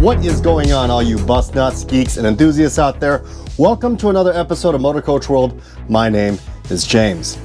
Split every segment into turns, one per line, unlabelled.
What is going on, all you bus nuts, geeks, and enthusiasts out there? Welcome to another episode of Motor Coach World. My name is James.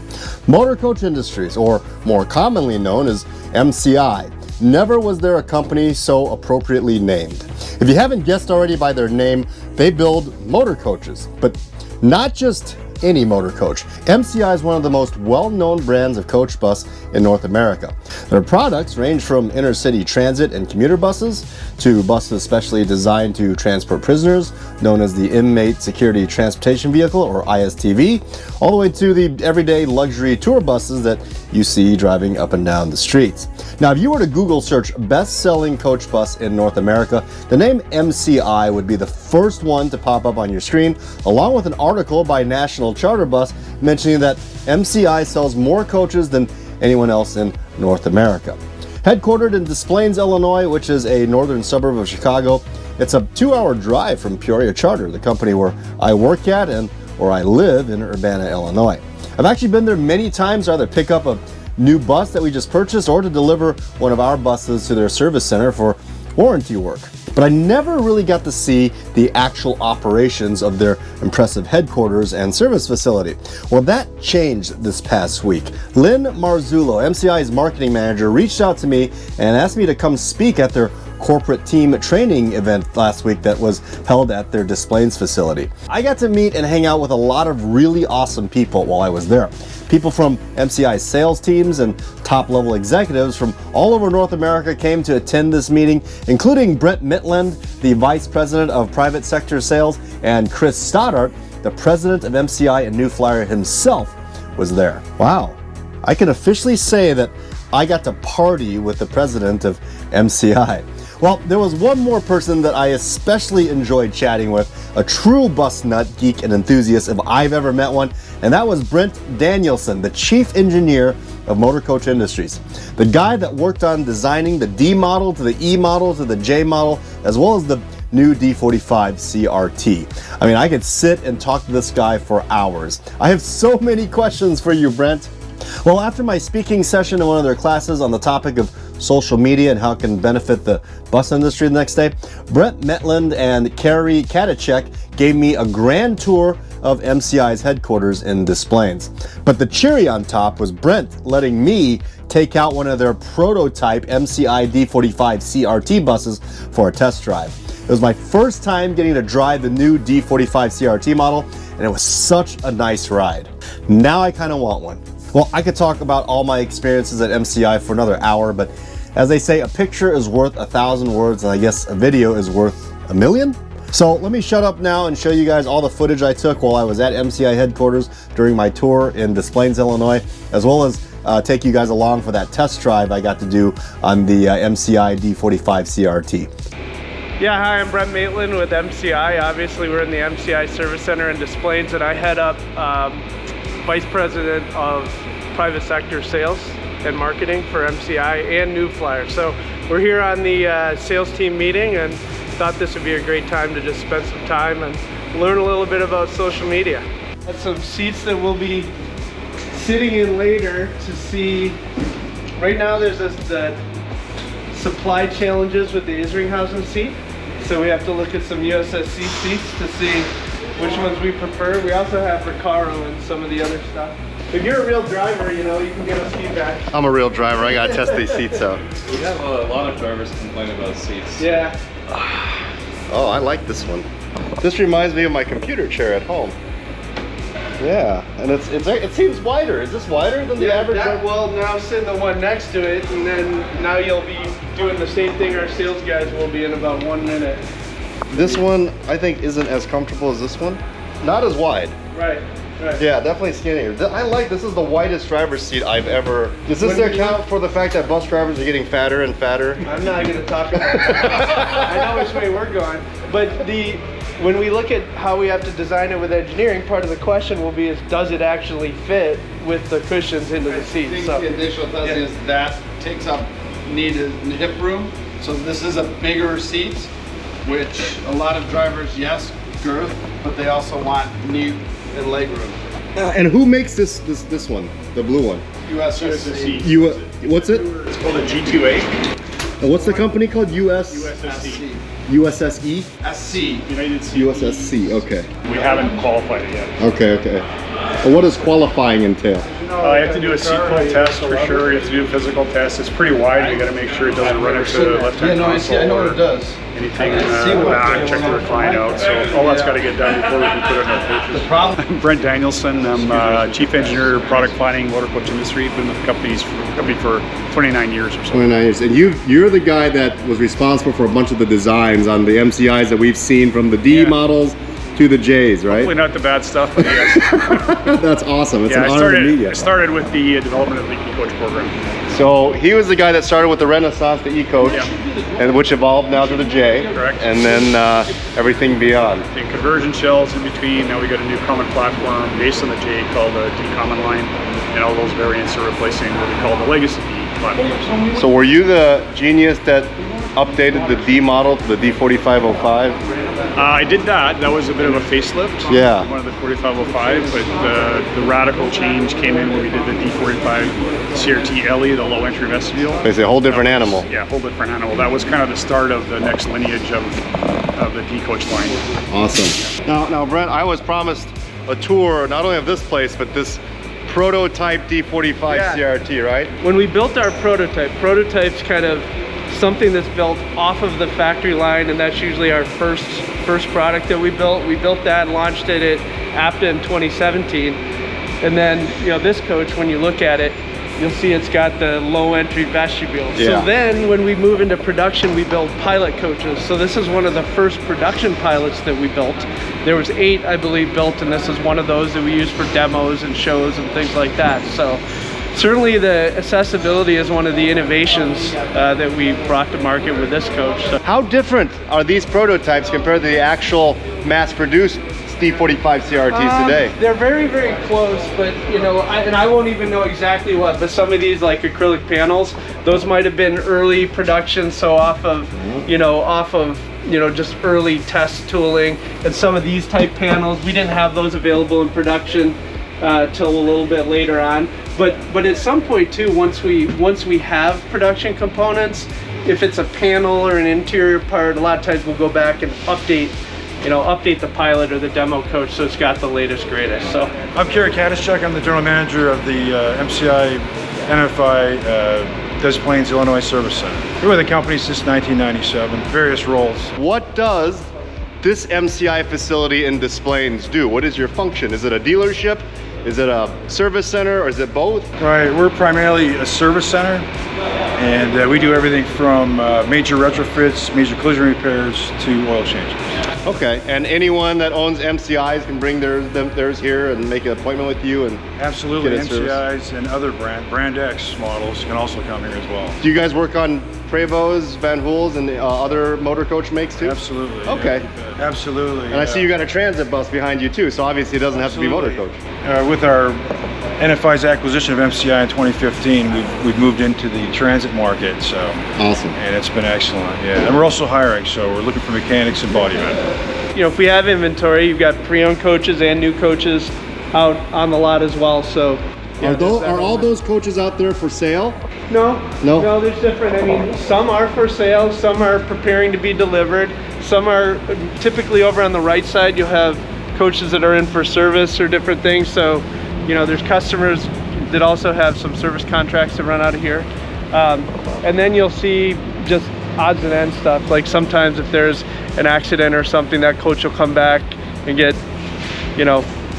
Motor Coach Industries, or more commonly known as MCI, never was there a company so appropriately named. If you haven't guessed already by their name, they build motor coaches, but not just any motor coach. MCI is one of the most well-known brands of coach bus in North America. Their products range from inner-city transit and commuter buses to buses specially designed to transport prisoners, known as the Inmate Security Transportation Vehicle, or ISTV, all the way to the everyday luxury tour buses that you see driving up and down the streets. Now, if you were to Google search best-selling coach bus in North America, the name MCI would be the first one to pop up on your screen, along with an article by National Charter Bus mentioning that MCI sells more coaches than anyone else in North America. Headquartered in Des Plaines, Illinois, which is a northern suburb of Chicago, it's a 2-hour drive from Peoria Charter, the company where I work at and where I live in Urbana, Illinois. I've actually been there many times to either pick up a new bus that we just purchased or to deliver one of our buses to their service center for warranty work. But I never really got to see the actual operations of their impressive headquarters and service facility. Well, that changed this past week. Lynn Marzullo, MCI's marketing manager, reached out to me and asked me to come speak at their corporate team training event last week that was held at their Des Plaines facility. I got to meet and hang out with a lot of really awesome people while I was there. People from MCI's sales teams and top-level executives from all over North America came to attend this meeting, including Brent Maitland, the Vice President of Private Sector Sales, and Chris Stoddart, the President of MCI and New Flyer himself, was there. Wow, I can officially say that I got to party with the President of MCI. Well, there was one more person that I especially enjoyed chatting with, a true bus nut, geek, and enthusiast if I've ever met one, and that was Brent Danielson, the Chief Engineer of Motor Coach Industries. The guy that worked on designing the D model to the E model to the J model, as well as the new D45 CRT. I mean, I could sit and talk to this guy for hours. I have so many questions for you, Brent. Well, after my speaking session in one of their classes on the topic of social media and how it can benefit the bus industry the next day, Brent Maitland and Carrie Katachek gave me a grand tour of MCI's headquarters in Des Plaines. But the cherry on top was Brent letting me take out one of their prototype MCI D45 CRT buses for a test drive. It was my first time getting to drive the new D45 CRT model, and it was such a nice ride. Now I kind of want one. Well, I could talk about all my experiences at MCI for another hour, but as they say, a picture is worth 1,000 words, and I guess a video is worth 1,000,000? So let me shut up now and show you guys all the footage I took while I was at MCI headquarters during my tour in Des Plaines, Illinois, as well as take you guys along for that test drive I got to do on the MCI D45 CRT.
Yeah, hi, I'm Brent Maitland with MCI. Obviously, we're in the MCI Service Center in Des Plaines, and I head up Vice President of Private Sector Sales and Marketing for MCI and New Flyer. So we're here on the sales team meeting and thought this would be a great time to just spend some time and learn a little bit about social media. Got some seats that we'll be sitting in later to see. Right now there's the supply challenges with the Isringhausen seat. So we have to look at some USSC seats to see which ones we prefer. We also have Recaro and some of the other stuff. If you're a real driver, you know, you can give us feedback.
I'm a real driver. I gotta test these seats out.
We have a lot of drivers complain about seats.
Yeah.
Oh, I like this one. This reminds me of my computer chair at home. Yeah, and it seems wider. Is this wider than the average?
Well, now sit in the one next to it, and then now you'll be doing the same thing our sales guys will be in about 1 minute.
This one, I think, isn't as comfortable as this one. Not as wide.
Right.
Yeah, definitely skinnier. I like this is the widest driver's seat I've ever. Does this account for the fact that bus drivers are getting fatter and fatter?
I'm not going to talk about that. I know which way we're going. But when we look at how we have to design it with engineering, part of the question will be is does it actually fit with the cushions into the seat?
I think the initial test is that takes up needed hip room. So this is a bigger seat, which a lot of drivers, yes, girth, but they also want knee and leg room.
And who makes this one, the blue one?
USSC.
What's it?
It's called a G2A.
And what's the company called?
SC.
USSE?
SC.
United States.
USSC, okay.
We haven't qualified it yet.
Okay. And what does qualifying entail?
You have to do a seat pull test for sure. You have to do a physical test. It's pretty wide. You got to make sure it doesn't run into the left-hand console.
I know what it does.
Anything check the refine out. So all that's got to get done before we can put it in our coaches.
The problem.
I'm Brent Danielson. I'm Chief Engineer, Product Planning, Motor Coach Industry. Been with the company for 29 years or so.
29 years. And you're the guy that was responsible for a bunch of the designs on the MCIs that we've seen, from the D models to the J's, right?
Hopefully not the bad stuff, but yes.
That's awesome. It's an honor to meet you.
I started with the development of the E-Coach program.
So he was the guy that started with the Renaissance, the E-Coach, and which evolved now to the J.
Correct.
And then everything beyond.
And conversion shells in between. Now we got a new common platform based on the J called the D Common Line, and all those variants are replacing what we call the legacy D platforms.
So were you the genius that updated the D model to the D4505?
I did that. That was a bit of a facelift.
Yeah.
One of the 4505, but the radical change came in when we did the D45 CRT LE, the low entry vestibule.
It's a whole different animal.
Yeah, a whole different animal. That was kind of the start of the next lineage of the D-Coach line.
Awesome. Now, Brent, I was promised a tour not only of this place, but this prototype D45 CRT, right?
When we built our prototype's kind of something that's built off of the factory line, and that's usually our first product that we built. We built that and launched it at APTA in 2017. And then, this coach, when you look at it, you'll see it's got the low entry vestibule.
Yeah.
So then when we move into production, we build pilot coaches. So this is one of the first production pilots that we built. There was 8, I believe, built, and this is one of those that we use for demos and shows and things like that. So certainly the accessibility is one of the innovations that we brought to market with this coach. So
How different are these prototypes compared to the actual mass-produced D45 CRTs today?
They're very, very close, but I won't even know exactly what, but some of these like acrylic panels, those might have been early production, so off of just early test tooling. And some of these type panels, we didn't have those available in production till a little bit later on. But at some point too, once we have production components, if it's a panel or an interior part, a lot of times we'll go back and update the pilot or the demo coach so it's got the latest, greatest. So
I'm Kerry Katischuk. I'm the general manager of the MCI NFI Des Plaines, Illinois Service Center. Been with the company since 1997, various roles.
What does this MCI facility in Des Plaines do? What is your function? Is it a dealership? Is it a service center, or is it both?
Right, we're primarily a service center, and we do everything from major retrofits, major collision repairs, to oil changes.
Okay, and anyone that owns MCIs can bring theirs here and make an appointment with you and
Absolutely,
get a service?
MCIs and other brand X models can also come here as well.
Do you guys work on Prevost, Van Hoels, and other motor coach makes too?
Absolutely.
Okay.
Yeah, absolutely.
And I see you got a transit bus behind you too, so obviously it doesn't have to be motor coach.
With our NFI's acquisition of MCI in 2015, we've moved into the transit market, so.
Awesome.
And it's been excellent, yeah. And we're also hiring, so we're looking for mechanics and body men.
if we have inventory, you've got pre-owned coaches and new coaches out on the lot as well. So
are all those coaches out there for sale?
No, there's different. I mean, some are for sale, some are preparing to be delivered, some are typically over on the right side. You'll have coaches that are in for service or different things. So, there's customers that also have some service contracts that run out of here. And then you'll see just odds and ends stuff. Like sometimes if there's an accident or something, that coach will come back and get,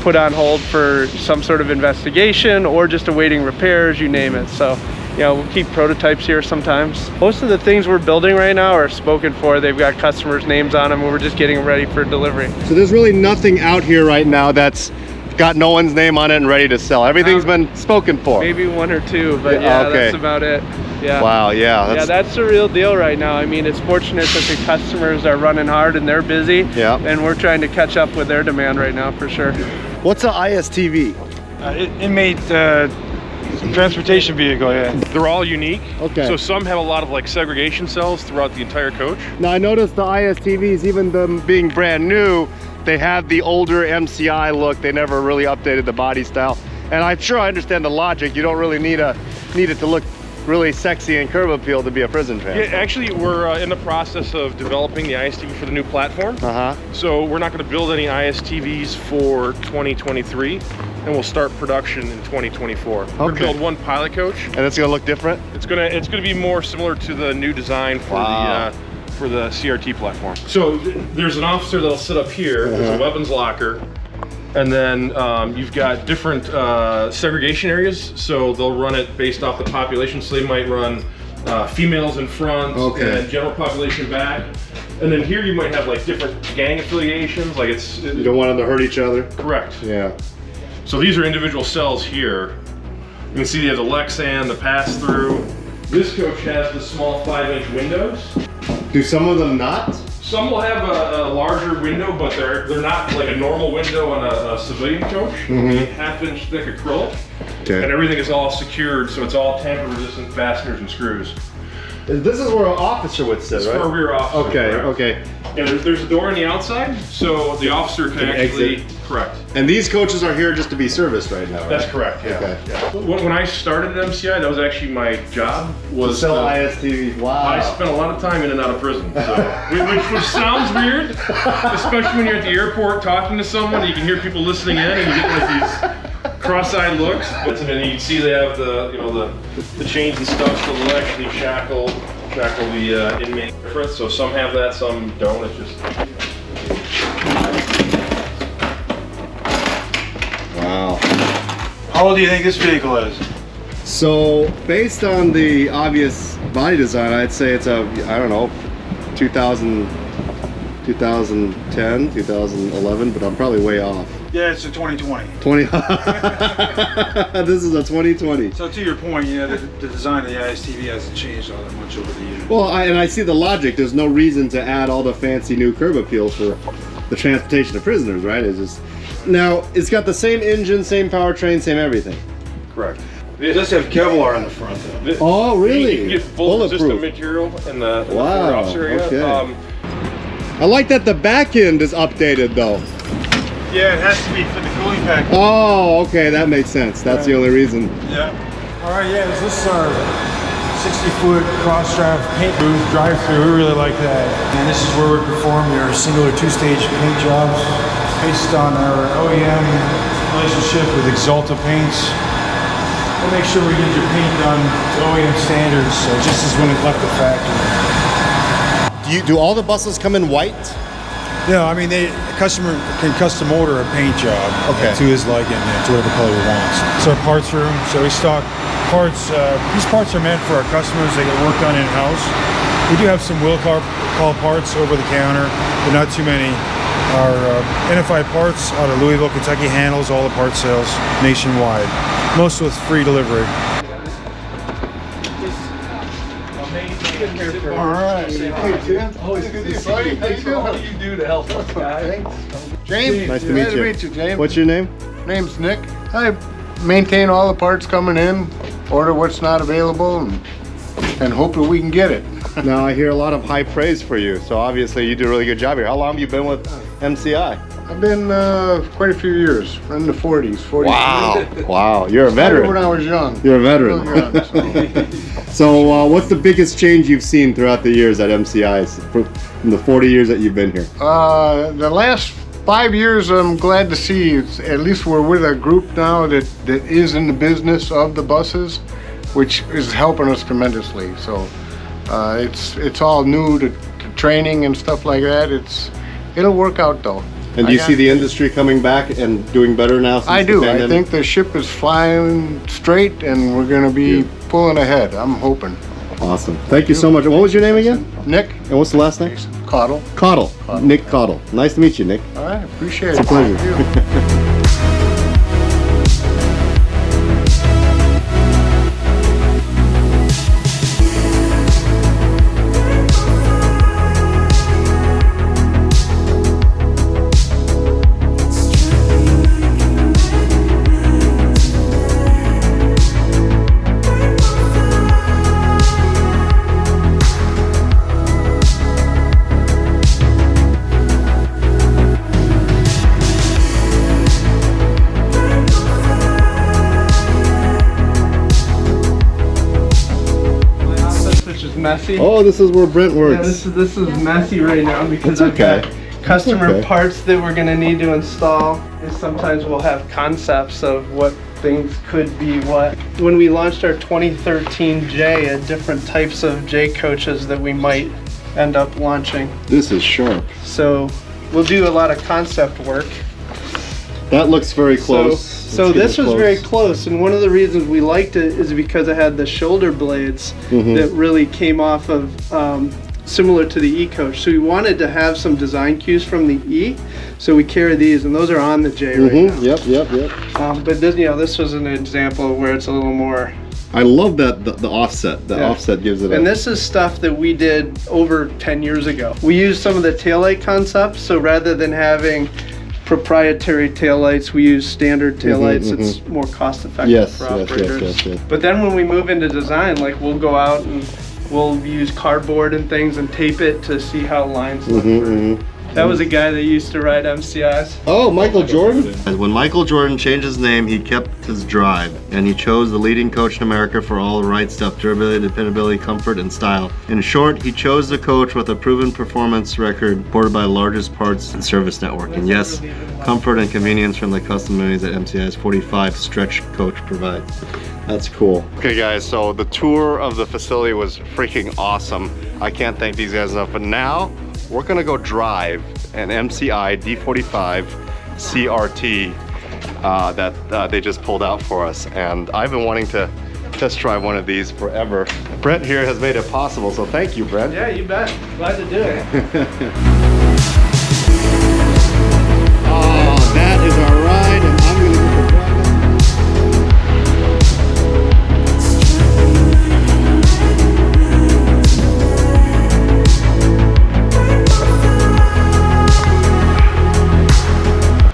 put on hold for some sort of investigation or just awaiting repairs, you name it. So, we'll keep prototypes here sometimes. Most of the things we're building right now are spoken for. They've got customers' names on them, and we're just getting them ready for delivery.
So there's really nothing out here right now that's got no one's name on it and ready to sell. Everything's been spoken for.
Maybe one or two, but
Okay.
that's about it. Yeah.
Wow, yeah.
That's the real deal right now. I mean, it's fortunate that the customers are running hard and they're busy.
Yeah.
And we're trying to catch up with their demand right now for sure.
What's an ISTV?
Inmate transportation vehicle, yeah.
They're all unique.
Okay.
So some have a lot of segregation cells throughout the entire coach.
Now I noticed the ISTVs, even them being brand new, they have the older MCI look. They never really updated the body style. And I'm sure I understand the logic. You don't really need it to look really sexy and curb appeal to be a prison
Yeah,
transport.
actually, we're in the process of developing the ISTV for the new platform. So we're not going to build any ISTVs for 2023, and we'll start production in 2024. We're going to build one pilot coach.
And it's gonna look different?
It's gonna be more similar to the new design for the CRT platform. So there's an officer that'll sit up here. There's a weapons locker. And then you've got different segregation areas, so they'll run it based off the population. So they might run females in front and general population back. And then here you might have like different gang affiliations. Like
you don't want them to hurt each other?
Correct.
Yeah.
So these are individual cells here. You can see they have the Lexan, the pass-through. This coach has the small 5-inch windows.
Do some of them not?
Some will have a larger window, but they're not like a normal window on a civilian coach. Half-inch thick acrylic, and everything is all secured, so it's all tamper-resistant fasteners and screws.
This is where an officer would sit,
It's
right?
for a rear officer.
Okay,
correct?
okay.
And there's a door on the outside, so the officer can actually
exit.
Correct.
And these coaches are here just to be serviced right now, right?
That's correct. Yeah.
Okay.
Yeah. When I started at MCI, that was actually my job. Was
to sell ISTVs. Wow.
I spent a lot of time in and out of prison, so, which sounds weird, especially when you're at the airport talking to someone. You can hear people listening in, and you get like these cross-eyed looks. And then you can see they have the chains and stuff, so they'll actually shackle the inmate different. So some have that, some don't. It's just.
Wow.
How old do you think this vehicle is?
So, based on the obvious body design, I'd say it's a, I don't know, 2010, 2011, but I'm probably way off.
Yeah, it's a 2020.
20. This is a 2020.
So to your point, you know, the design of the ISTV hasn't changed all that much over the years.
Well, and I see the logic. There's no reason to add all the fancy new curb appeals for the transportation of prisoners, right? It's just, now, it's got the same engine, same powertrain, same everything.
Correct.
It does have Kevlar on the front, though.
Oh, really?
You can get full resistant material in the forward officer area.
Okay. I like that the back end is updated, though.
Yeah, it has to be for the cooling pack.
Oh, okay, that makes sense. That's the only reason.
Yeah.
All right, yeah, this is our 60-foot cross-drive paint booth drive-through. We really like that. And this is where we perform your single or two-stage paint jobs based on our OEM relationship with Exalta Paints. We'll make sure we get your paint done to OEM standards, just as when it left the factory.
Do all the buses come in white?
No, I mean, a customer can custom order a paint job to his liking, to whatever color he wants. It's our parts room, so we stock parts. These parts are meant for our customers. They get work done in-house. We do have some will call parts over the counter, but not too many. Our NFI parts out of Louisville, Kentucky handles all the part sales nationwide, most with free delivery.
All right. Hey, Tim. Always good to see you. Thanks for all you do to help us, guys. James.
Nice to
Glad
meet you.
James.
What's your name?
Name's Nick. I maintain all the parts coming in, order what's not available, and hope that we can get it.
Now, I hear a lot of high praise for you, so obviously you do a really good job here. How long have you been with MCI?
I've been quite a few years, in the 40s. 43.
Wow. Wow, you're a veteran.
When I was young.
You're a veteran.
Real young, so.
So what's the biggest change you've seen throughout the years at MCI, in the 40 years that you've been here?
The last 5 years, I'm glad to see, at least we're with a group now that is in the business of the buses, which is helping us tremendously. So it's all new to training and stuff like that. It'll work out though.
And do you see the industry coming back and doing better now since
I
the
do.
pandemic?
I think the ship is flying straight and we're going to be pulling ahead. I'm hoping.
Awesome. Thank you so much. What was your name again?
Nick.
And what's the last name?
Caudle.
Caudle. Nick Caudle. Nice to meet you, Nick.
All right. Appreciate it.
It's a pleasure.
Thank you.
messy.
Oh, this is where Brent works.
Yeah, this is messy right now because
It's okay.
I've got customer
Okay.
parts that we're gonna need to install. And sometimes we'll have concepts of what things could be what. When we launched our 2013 J, different types of J coaches that we might end up launching.
This is sharp.
So we'll do a lot of concept work.
That looks very close.
So this was very close, and one of the reasons we liked it is because it had the shoulder blades that really came off of similar to the E coach. So we wanted to have some design cues from the E, so we carry these, and those are on the J right now.
Yep.
But this, this was an example where it's a little more.
I love that the offset. The offset gives it.
And this is stuff that we did over 10 years ago. We used some of the taillight concepts, so rather than having proprietary taillights, we use standard taillights. It's more cost effective for operators.
Yes.
But then when we move into design, like we'll go out and we'll use cardboard and things and tape it to see how lines look. That was a guy that used to ride MCIs.
Oh, Michael Jordan? When Michael Jordan changed his name, he kept his drive, and he chose the leading coach in America for all the right stuff: durability, dependability, comfort, and style. In short, he chose the coach with a proven performance record, supported by the largest parts and service network. And yes, comfort and convenience from the custom amenities that MCI's 45 stretch coach provides. That's cool. Okay guys, so the tour of the facility was freaking awesome. I can't thank these guys enough, but now we're gonna go drive an MCI D45 CRT that they just pulled out for us. And I've been wanting to test drive one of these forever. Brent here has made it possible, so thank you, Brent.
Yeah, you bet. Glad to do it.
Oh, that is our ride, and I'm gonna go drive it.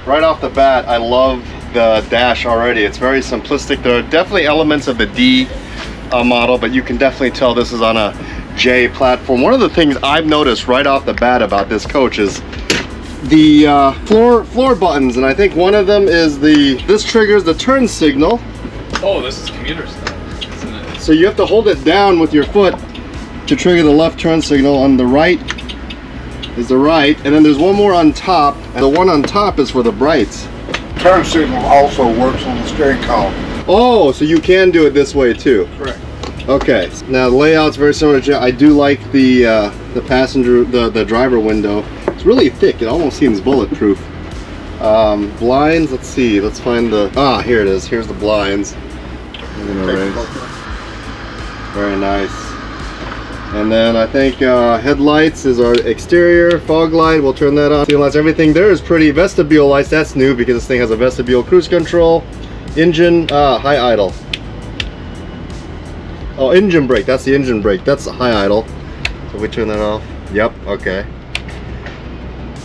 Right off the bat, I love the dash already. It's very simplistic. There are definitely elements of the D model, but you can definitely tell this is on a J platform. One of the things I've noticed right off the bat about this coach is the floor buttons, and I think one of them is this triggers the turn signal.
Oh, this is commuter stuff, isn't it?
So you have to hold it down with your foot to trigger the left turn signal. On the right is the right, and then there's one more on top, and the one on top is for the brights.
Turn signal also works on the steering column.
Oh, so you can do it this way too.
Correct.
Okay, now the layout's very similar to, I do like the passenger, the driver window. It's really thick, it almost seems bulletproof. Blinds, let's see, let's find here it is, here's the blinds. Very nice. And then I think headlights is our exterior, fog light, we'll turn that on. Ceiling lights, everything there is pretty. Vestibule lights, that's new because this thing has a vestibule. Cruise control, engine, high idle. Oh, engine brake, that's the engine brake, that's the high idle. So we turn that off. Yep, okay.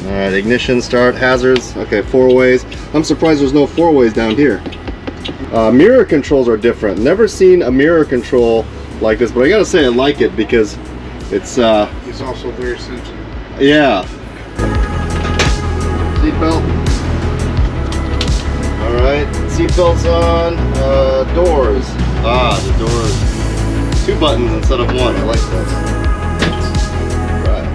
Alright, ignition, start, hazards. Okay, 4 ways. I'm surprised there's no 4 ways down here. Mirror controls are different. Never seen a mirror control like this, but I gotta say I like it because it's
also very sensitive.
Yeah. Seatbelt. Alright, seatbelt's on. Doors. The doors. 2 buttons instead of 1. I like that. Right.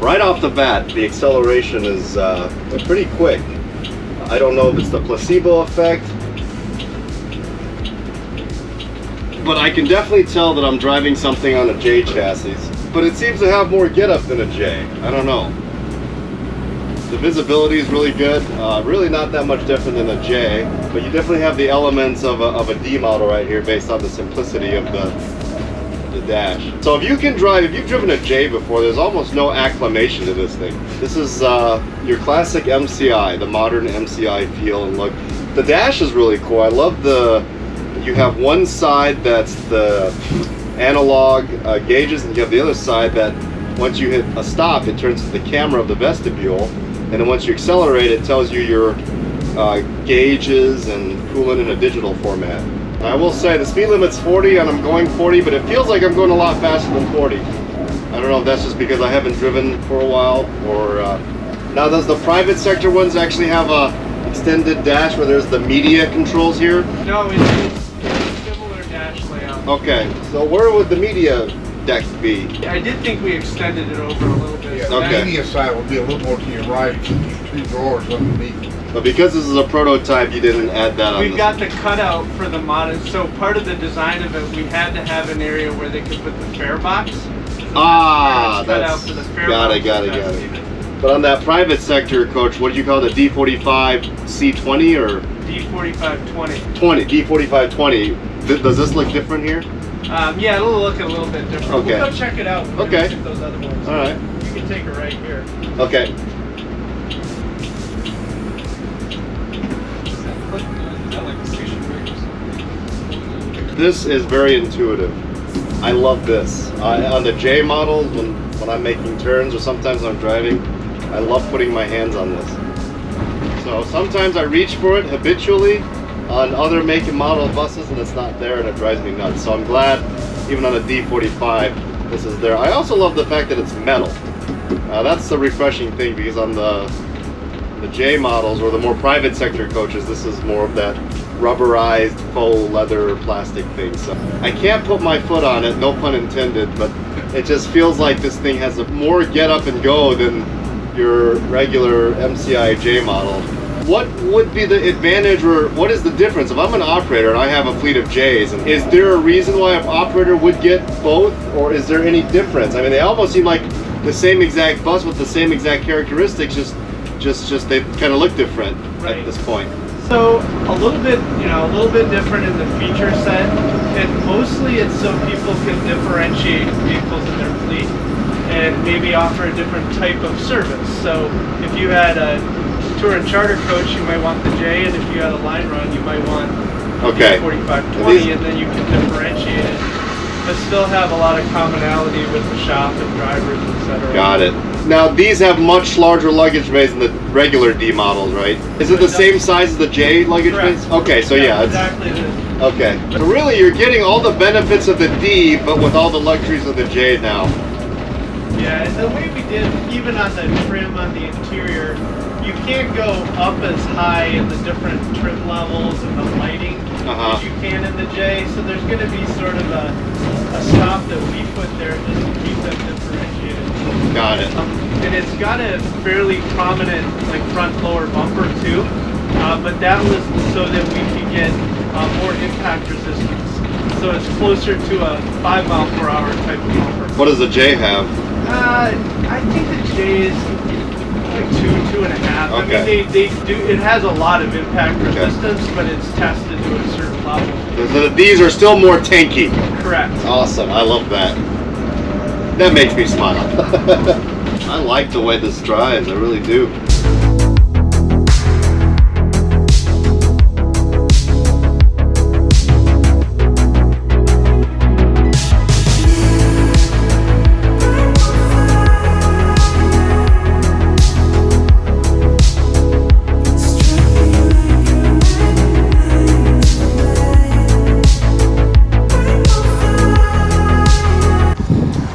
Right off the bat, the acceleration is pretty quick. I don't know if it's the placebo effect, but I can definitely tell that I'm driving something on a J chassis. But it seems to have more get-up than a J. I don't know. The visibility is really good. Really not that much different than a J, but you definitely have the elements of a D model right here based on the simplicity of the dash. So if you can drive, if you've driven a J before, there's almost no acclimation to this thing. This is your classic MCI, the modern MCI feel and look. The dash is really cool. I love you have one side that's the analog gauges, and you have the other side that once you hit a stop, it turns to the camera of the vestibule, and then once you accelerate, it tells you your gauges and coolant in a digital format. I will say the speed limit's 40 and I'm going 40, but it feels like I'm going a lot faster than 40. I don't know if that's just because I haven't driven for a while, or now does the private sector ones actually have a extended dash where there's the media controls here?
No, it's a similar dash layout.
Okay, so where would the media deck be?
I did think we extended it over a little bit.
Yeah,
So
Okay.
the media side will be a little more to your right, two drawers underneath.
But because this is a prototype, you didn't add that on
We've
this.
got the cutout for the mod. So part of the design of it, we had to have an area where they could put the fare box. So
Ah,
cut out
that's
for the fare
got
box
it, got it,
that's
got it.
needed.
But on that private sector, Coach, what did you call the D45 C20 or
D4520.
20? D4520. Does this look different here?
Yeah, it'll look a little bit different.
Okay.
We'll go check it out. We'll
Okay.
Look at those other ones.
All right.
You can take it right here.
Okay. This is very intuitive. I love this. On the J models, when I'm making turns or sometimes when I'm driving, I love putting my hands on this. So sometimes I reach for it habitually on other make and model buses and it's not there and it drives me nuts. So I'm glad even on a D45 this is there. I also love the fact that it's metal. That's the refreshing thing, because on the J models or the more private sector coaches, this is more of that rubberized faux leather plastic thing. So I can't put my foot on it, no pun intended, but it just feels like this thing has a more get up and go than your regular MCI J model. What would be the advantage, or what is the difference? If I'm an operator and I have a fleet of J's, and is there a reason why an operator would get both, or is there any difference? I mean, they almost seem like the same exact bus with the same exact characteristics, just they kind of look different at this point.
So a little bit, a little bit different in the feature set, and mostly it's so people can differentiate vehicles in their fleet and maybe offer a different type of service. So if you had a tour and charter coach, you might want the J, and if you had a line run, you might want
Okay.
4520, and then you can differentiate it, but still have a lot of commonality with the shop and drivers, etc.
Got it. Now these have much larger luggage bays than the regular D models, right? Is it the same size as the J luggage
Correct.
bays? Okay, so yeah, it's,
exactly.
okay. So really, you're getting all the benefits of the D, but with all the luxuries of the J now.
Yeah, and the way we did, even on the trim on the interior, you can't go up as high in the different trim levels and the lighting as you can in the J. So there's going to be sort of a stop that we put there just to keep them differentiated.
Got it.
And it's got a fairly prominent like front lower bumper too, but that was so that we could get more impact resistance. So it's closer to a 5 mph type of bumper.
What does the J have?
I think the J is like 2.5.
Okay.
I mean, they do. It has a lot of impact resistance, but it's tested to a certain level.
So these are still more tanky.
Correct.
Awesome. I love that. That makes me smile. I like the way this drives. I really do.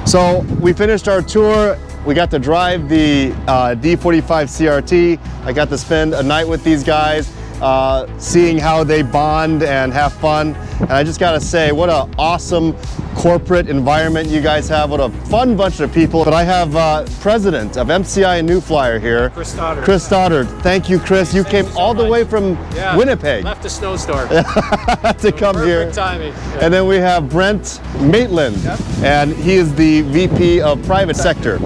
So we finished our tour. We got to drive the D45 CRT. I got to spend a night with these guys, seeing how they bond and have fun. And I just gotta say, what an awesome corporate environment you guys have. What a fun bunch of people. But I have President of MCI New Flyer here.
Chris Stoddart.
Chris Stoddart. Thank you, Chris. You came all the way from Winnipeg.
Left a snowstorm.
to come here.
Perfect timing. Yeah.
And then we have Brent Maitland, and he is the VP of Private Sector.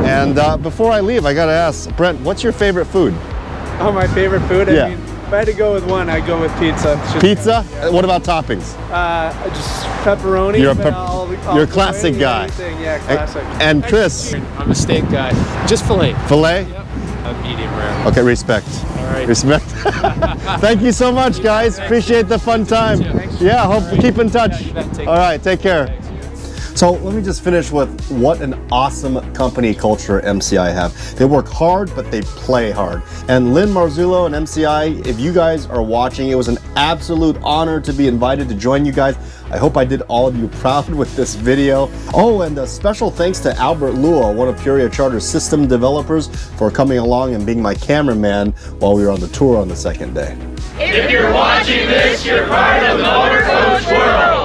And before I leave, I gotta ask, Brent, what's your favorite food?
Oh, my favorite food?
Yeah.
I mean, if I had to go with one, I'd go with pizza. It's just-
Pizza? What about toppings?
Just pepperoni.
You're a
but
you're a classic guy.
Anything. Yeah, classic.
And Chris?
I'm a steak guy. Just filet.
Filet?
Yep. Medium rare.
Okay, respect.
All right.
Respect. Thank you so much, guys. Appreciate the fun time. Yeah, hope we keep in touch.
Yeah, you bet. Take
All
care.
right, take care. So let me just finish with what an awesome company culture MCI have. They work hard, but they play hard. And Lynn Marzullo and MCI, if you guys are watching, it was an absolute honor to be invited to join you guys. I hope I did all of you proud with this video. Oh, and a special thanks to Albert Lua, one of Peoria Charter's system developers, for coming along and being my cameraman while we were on the tour on the second day.
If you're watching this, you're part of the Motor Coach world.